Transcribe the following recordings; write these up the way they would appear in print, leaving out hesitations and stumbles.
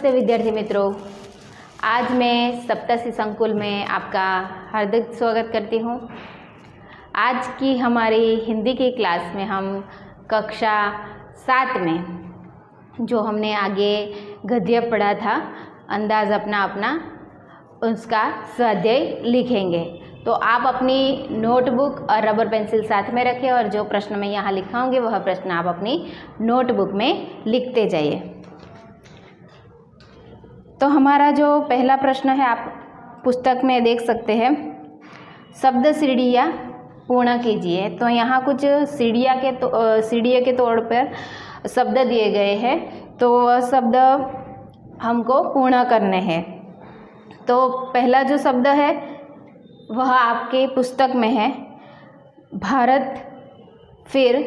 नमस्ते विद्यार्थी मित्रों, आज मैं सप्तशी संकुल में आपका हार्दिक स्वागत करती हूँ। आज की हमारी हिंदी की क्लास में हम कक्षा 7 में जो हमने आगे गद्य पढ़ा था अंदाज अपना अपना, उसका स्वाध्याय लिखेंगे। तो आप अपनी नोटबुक और रबर पेंसिल साथ में रखें और जो प्रश्न मैं यहाँ लिखाऊंगी वह प्रश्न आप अपनी नोटबुक में लिखते जाइए। तो हमारा जो पहला प्रश्न है आप पुस्तक में देख सकते हैं, शब्द सीढ़ियाँ पूर्ण कीजिए। तो यहाँ कुछ सीढ़ियों के तौर पर शब्द दिए गए हैं, तो वह शब्द हमको पूर्ण करने हैं। तो पहला जो शब्द है वह आपके पुस्तक में है भारत, फिर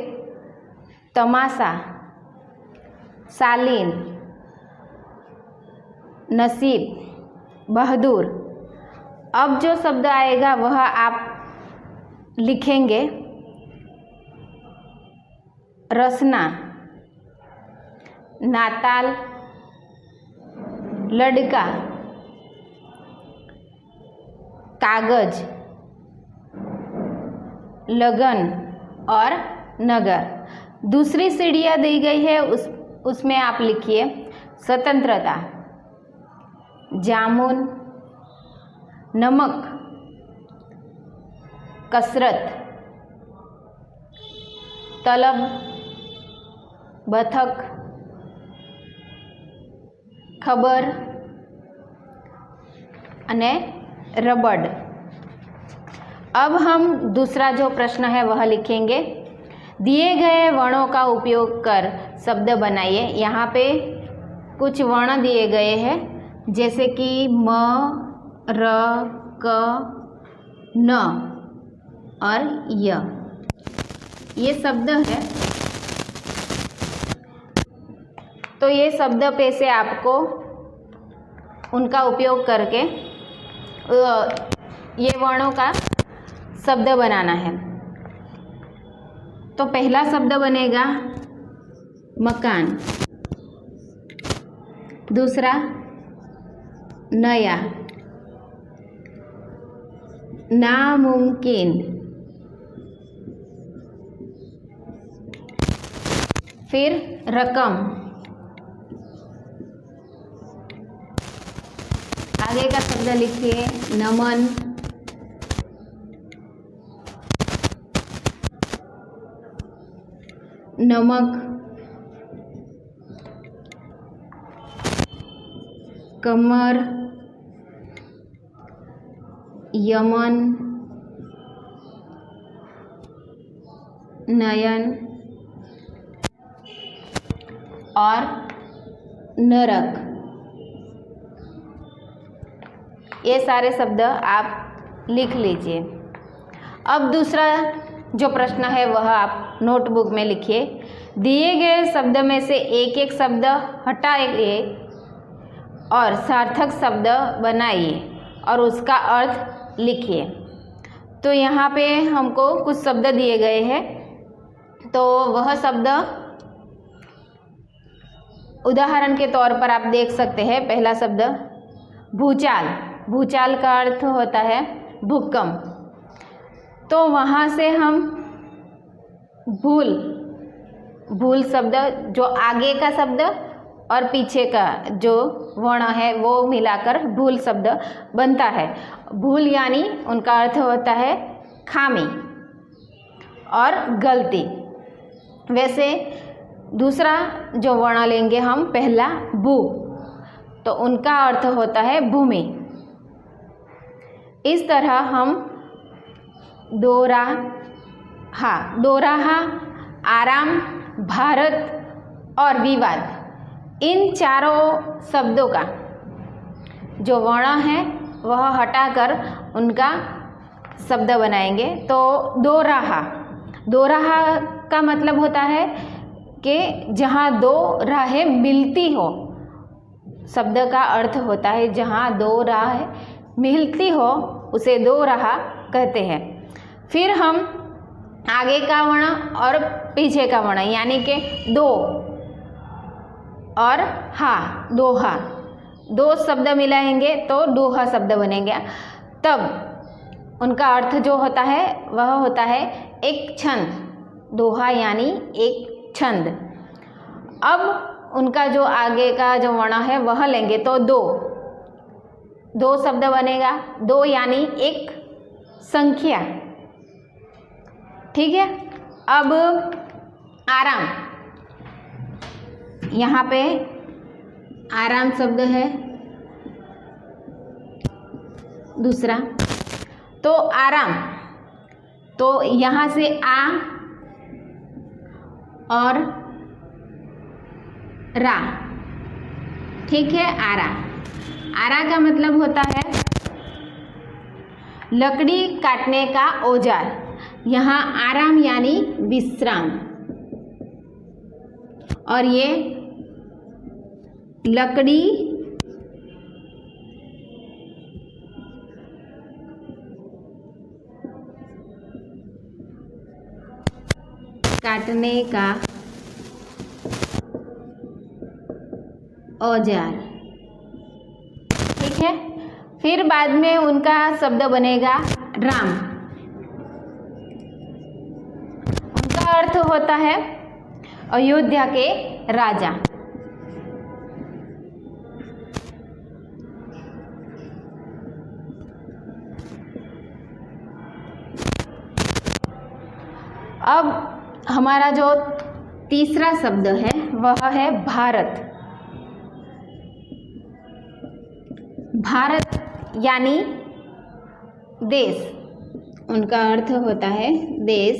तमाशा, शालीन, नसीब, बहादुर। अब जो शब्द आएगा वह आप लिखेंगे रसना, नाताल, लड़का, कागज, लगन और नगर। दूसरी सीढ़ियाँ दी गई है, उसमें आप लिखिए स्वतंत्रता, जामुन, नमक, कसरत, तलब, बतख, खबर अने रबड़। अब हम दूसरा जो प्रश्न है वह लिखेंगे, दिए गए वर्णों का उपयोग कर शब्द बनाइए। यहाँ पे कुछ वर्ण दिए गए हैं जैसे कि म, र, क, न और य। ये शब्द है, तो ये शब्द पे से आपको उनका उपयोग करके ये वर्णों का शब्द बनाना है। तो पहला शब्द बनेगा मकान, दूसरा नया, नामुमकिन, फिर रकम, आगे का शब्द लिखिए नमन, नमक, कमर, यमन, नयन और नरक। ये सारे शब्द आप लिख लीजिए। अब दूसरा जो प्रश्न है वह आप नोटबुक में लिखिए। दिए गए शब्द में से एक एक शब्द हटाइए और सार्थक शब्द बनाइए और उसका अर्थ लिखिए। तो यहाँ पे हमको कुछ शब्द दिए गए हैं, तो वह शब्द उदाहरण के तौर पर आप देख सकते हैं। पहला शब्द भूचाल, भूचाल का अर्थ होता है भूकंप। तो वहाँ से हम भूल शब्द, जो आगे का शब्द और पीछे का जो वर्ण है वो मिलाकर भूल शब्द बनता है। भूल यानी उनका अर्थ होता है खामी और गलती। वैसे दूसरा जो वर्ण लेंगे हम पहला भू, तो उनका अर्थ होता है भूमि। इस तरह हम दोराहा, आराम, भारत और विवाद, इन चारों शब्दों का जो वर्ण है वह हटाकर उनका शब्द बनाएंगे। तो दोराहा का मतलब होता है कि जहाँ दो राहें मिलती हो। शब्द का अर्थ होता है जहाँ दो राहें मिलती हो उसे दोराहा कहते हैं। फिर हम आगे का वर्ण और पीछे का वर्ण यानी कि दो और हा, दोहा, दो शब्द मिलाएंगे तो दोहा शब्द बनेगा। तब उनका अर्थ जो होता है वह होता है एक छंद, दोहा यानी एक छंद। अब उनका जो आगे का जो वर्ण है वह लेंगे तो दो शब्द बनेगा। दो यानी एक संख्या, ठीक है। अब आराम, यहाँ पे आराम शब्द है दूसरा, तो आराम, तो यहाँ से आ और रा, ठीक है। आरा का मतलब होता है लकड़ी काटने का औजार। यहाँ आराम यानी विश्राम, और ये लकड़ी काटने का औजार, ठीक है। फिर बाद में उनका शब्द बनेगा राम। उनका अर्थ होता है अयोध्या के राजा। अब हमारा जो तीसरा शब्द है वह है भारत। भारत यानी देश, उनका अर्थ होता है देश।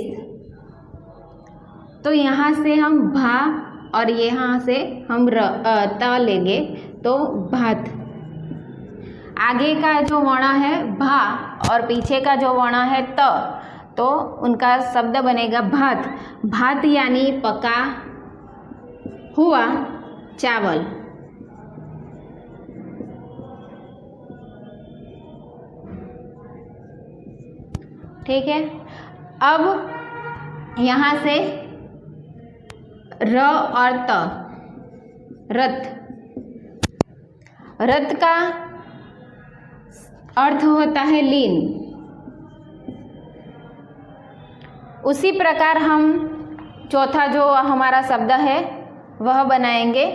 तो यहाँ से हम भा और यहाँ से हम त लेंगे तो भात। आगे का जो वर्ण है भा और पीछे का जो वर्ण है त, तो उनका शब्द बनेगा भात। भात यानी पका हुआ चावल। ठीक है। अब यहाँ से र और त, रथ। रथ का अर्थ होता है लीन। उसी प्रकार हम चौथा जो हमारा शब्द है वह बनाएंगे।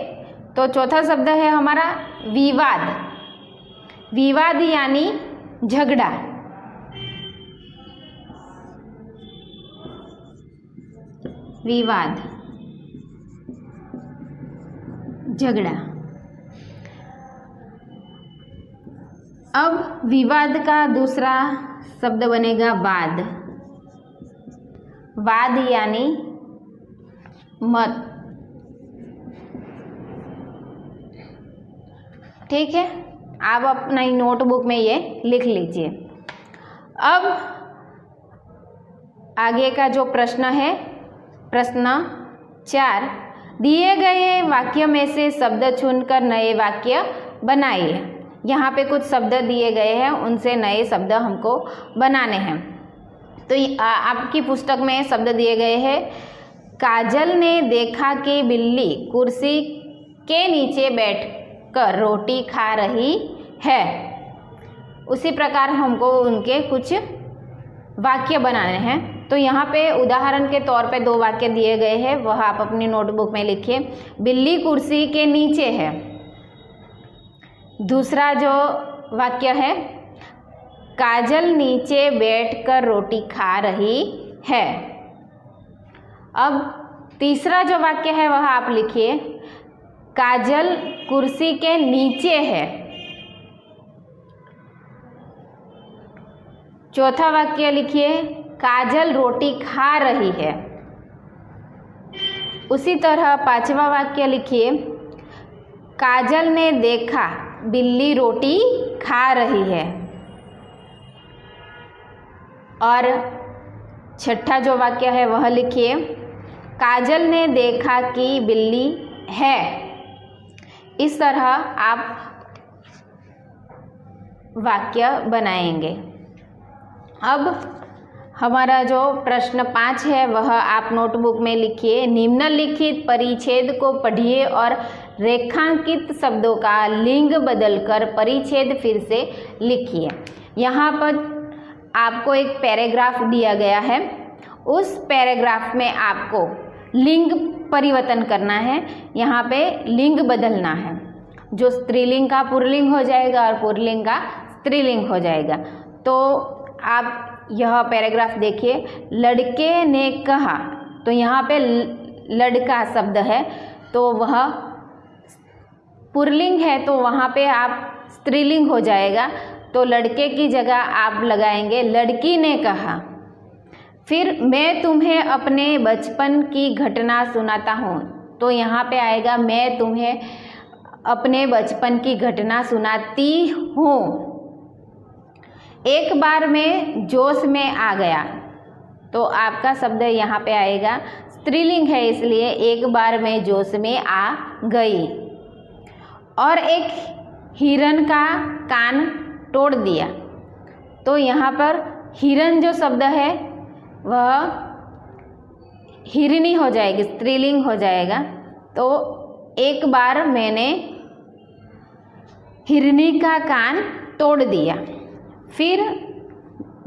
तो चौथा शब्द है हमारा विवाद। विवाद यानी झगड़ा। विवाद, झगड़ा। अब विवाद का दूसरा शब्द बनेगा वाद। वाद यानी मत, ठीक है। आप अपना नोटबुक में ये लिख लीजिए। अब आगे का जो प्रश्न है, प्रश्न 4, दिए गए वाक्य में से शब्द चुनकर नए वाक्य बनाइए। यहाँ पे कुछ शब्द दिए गए हैं, उनसे नए शब्द हमको बनाने हैं। तो आपकी पुस्तक में शब्द दिए गए हैं। काजल ने देखा कि बिल्ली कुर्सी के नीचे बैठकर रोटी खा रही है। उसी प्रकार हमको उनके कुछ वाक्य बनाने हैं। तो यहाँ पे उदाहरण के तौर पे 2 वाक्य दिए गए हैं, वह आप अपनी नोटबुक में लिखिए। बिल्ली कुर्सी के नीचे है। दूसरा जो वाक्य है, काजल नीचे बैठकर रोटी खा रही है। अब तीसरा जो वाक्य है वह आप लिखिए, काजल कुर्सी के नीचे है। चौथा वाक्य लिखिए, काजल रोटी खा रही है। उसी तरह 5वां वाक्य लिखिए, काजल ने देखा बिल्ली रोटी खा रही है। और 6ठा जो वाक्य है वह लिखिए, काजल ने देखा कि बिल्ली है। इस तरह आप वाक्य बनाएंगे। अब हमारा जो प्रश्न 5 है वह आप नोटबुक में लिखिए। निम्नलिखित परिच्छेद को पढ़िए और रेखांकित शब्दों का लिंग बदलकर परिच्छेद फिर से लिखिए। यहाँ पर आपको एक पैराग्राफ दिया गया है, उस पैराग्राफ में आपको लिंग परिवर्तन करना है। यहाँ पे लिंग बदलना है, जो स्त्रीलिंग का पुल्लिंग हो जाएगा और पुल्लिंग का स्त्रीलिंग हो जाएगा। तो आप यह पैराग्राफ देखिए। लड़के ने कहा, तो यहाँ पे लड़का शब्द है तो वह पुल्लिंग है, तो वहाँ पे आप स्त्रीलिंग हो जाएगा। तो लड़के की जगह आप लगाएंगे लड़की ने कहा। फिर मैं तुम्हें अपने बचपन की घटना सुनाता हूँ, तो यहाँ पे आएगा मैं तुम्हें अपने बचपन की घटना सुनाती हूँ। एक बार मैं जोश में आ गया, तो आपका शब्द यहाँ पे आएगा स्त्रीलिंग है, इसलिए एक बार मैं जोश में आ गई। और एक हिरन का कान तोड़ दिया, तो यहाँ पर हिरन जो शब्द है वह हिरनी हो जाएगी, स्त्रीलिंग हो जाएगा। तो एक बार मैंने हिरनी का कान तोड़ दिया। फिर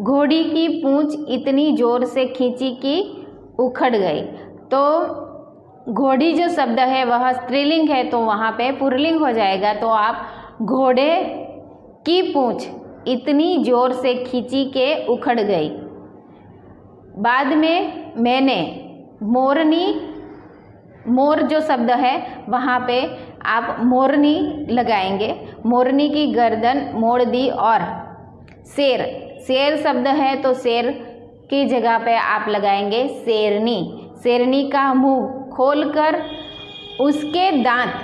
घोड़ी की पूंछ इतनी जोर से खींची कि उखड़ गई। तो घोड़ी जो शब्द है वह स्त्रीलिंग है, तो वहाँ पे पुल्लिंग हो जाएगा। तो आप घोड़े की पूंछ इतनी जोर से खींची के उखड़ गई। बाद में मैंने मोरनी, मोर जो शब्द है वहाँ पे आप मोरनी लगाएंगे। मोरनी की गर्दन मोड़ दी। और शेर, शेर शब्द है तो शेर की जगह पे आप लगाएंगे शेरनी। शेरनी का मुंह खोलकर उसके दांत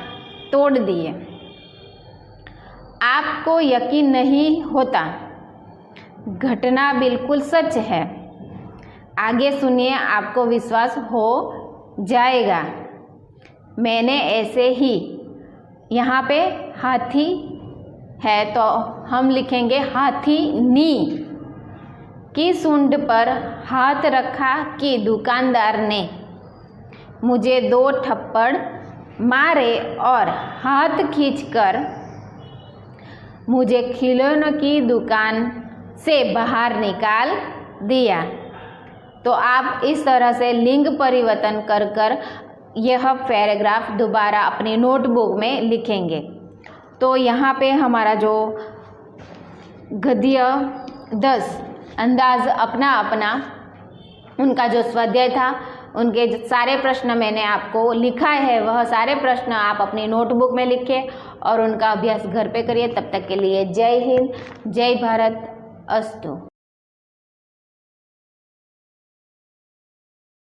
तोड़ दिए। आपको यकीन नहीं होता, घटना बिल्कुल सच है। आगे सुनिए, आपको विश्वास हो जाएगा। मैंने ऐसे ही, यहाँ पे हाथी है तो हम लिखेंगे हाथीनी की सूंड पर हाथ रखा कि दुकानदार ने मुझे 2 थप्पड़ मारे और हाथ खींचकर मुझे खिलौनों की दुकान से बाहर निकाल दिया। तो आप इस तरह से लिंग परिवर्तन कर कर यह पैराग्राफ दोबारा अपनी नोटबुक में लिखेंगे। तो यहाँ पे हमारा जो गद्य 10 अंदाज अपना अपना उनका जो स्वाध्याय था, उनके सारे प्रश्न मैंने आपको लिखा है, वह सारे प्रश्न आप अपनी नोटबुक में लिखें और उनका अभ्यास घर पे करिए। तब तक के लिए जय हिंद, जय भारत, अस्तु।